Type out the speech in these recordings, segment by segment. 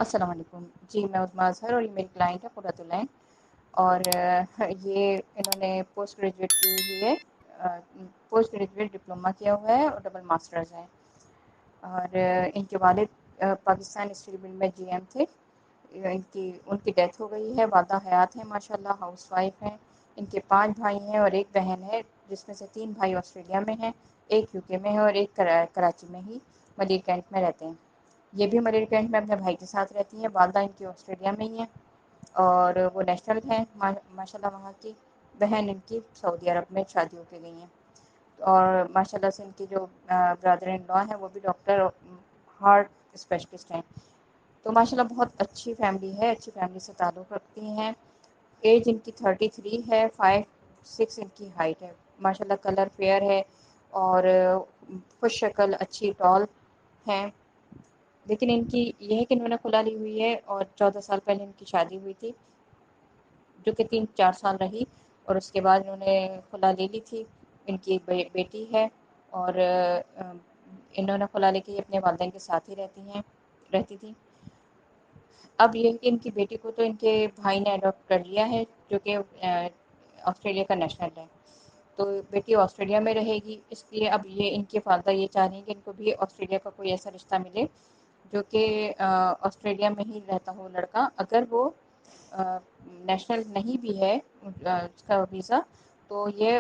السلام علیکم جی، میں عظمیٰ اظہر اور یہ میری کلائنٹ ہے قرۃ العین، اور یہ انہوں نے پوسٹ گریجویٹ کی ہوئی ہے، پوسٹ گریجویٹ ڈپلوما کیا ہوا ہے اور ڈبل ماسٹرز ہیں، اور ان کے والد پاکستان اسٹیل مل میں جی ایم تھے۔ ان کی ڈیتھ ہو گئی ہے۔ والدہ حیات ہیں ماشاءاللہ، ہاؤس وائف ہیں۔ ان کے 5 بھائی ہیں اور ایک بہن ہے، جس میں سے 3 بھائی آسٹریلیا میں ہیں، ایک یو کے میں ہے اور ایک کراچی میں ہی ملیر کینٹ میں رہتے ہیں۔ یہ بھی ملیر کینٹ میں اپنے بھائی کے ساتھ رہتی ہیں۔ والدہ ان کی آسٹریلیا میں ہی ہیں اور وہ نیشنل ہیں ماشاءاللہ وہاں کی۔ بہن ان کی سعودی عرب میں شادی ہو کے گئی ہیں، اور ماشاءاللہ سے ان کی جو برادر ان لا ہیں وہ بھی ڈاکٹر ہارٹ اسپیشلسٹ ہیں۔ تو ماشاءاللہ بہت اچھی فیملی ہے، اچھی فیملی سے تعلق رکھتی ہیں۔ ایج ان کی 33 ہے، 5'6" ان کی ہائٹ ہے۔ ماشاءاللہ کلر فیئر ہے اور خوش شکل، اچھی ٹال ہیں۔ لیکن ان کی یہ ہے کہ انہوں نے کھلا لی ہوئی ہے اور 14 سال پہلے ان کی شادی ہوئی تھی، جو کہ 3-4 سال رہی، اور اس کے بعد انہوں نے کھلا لے لی تھی۔ ان کی ایک بیٹی ہے اور انہوں نے کھلا لے کے اپنے والدین کے ساتھ ہی رہتی تھی۔ اب یہ کہ ان کی بیٹی کو تو ان کے بھائی نے اڈاپٹ کر لیا ہے، جو کہ آسٹریلیا کا نیشنل ہے، تو بیٹی آسٹریلیا میں رہے گی۔ اس لیے اب یہ ان کے والدہ یہ چاہ رہی ہیں کہ ان کو بھی آسٹریلیا کا کوئی ایسا رشتہ ملے جو کہ آسٹریلیا میں ہی رہتا ہو لڑکا، اگر وہ نیشنل نہیں بھی ہے اس کا ویزا، تو یہ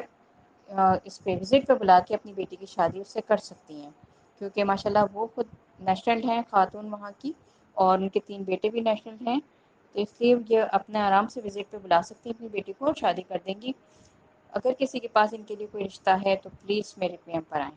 اس پہ وزٹ پہ بلا کے اپنی بیٹی کی شادی اس سے کر سکتی ہیں، کیونکہ ماشاءاللہ وہ خود نیشنل ہیں خاتون وہاں کی، اور ان کے 3 بیٹے بھی نیشنل ہیں، تو اس لیے یہ اپنے آرام سے وزٹ پہ بلا سکتی ہیں اپنی بیٹی کو اور شادی کر دیں گی۔ اگر کسی کے پاس ان کے لیے کوئی رشتہ ہے تو پلیز میرے پی ایم پر آئیں۔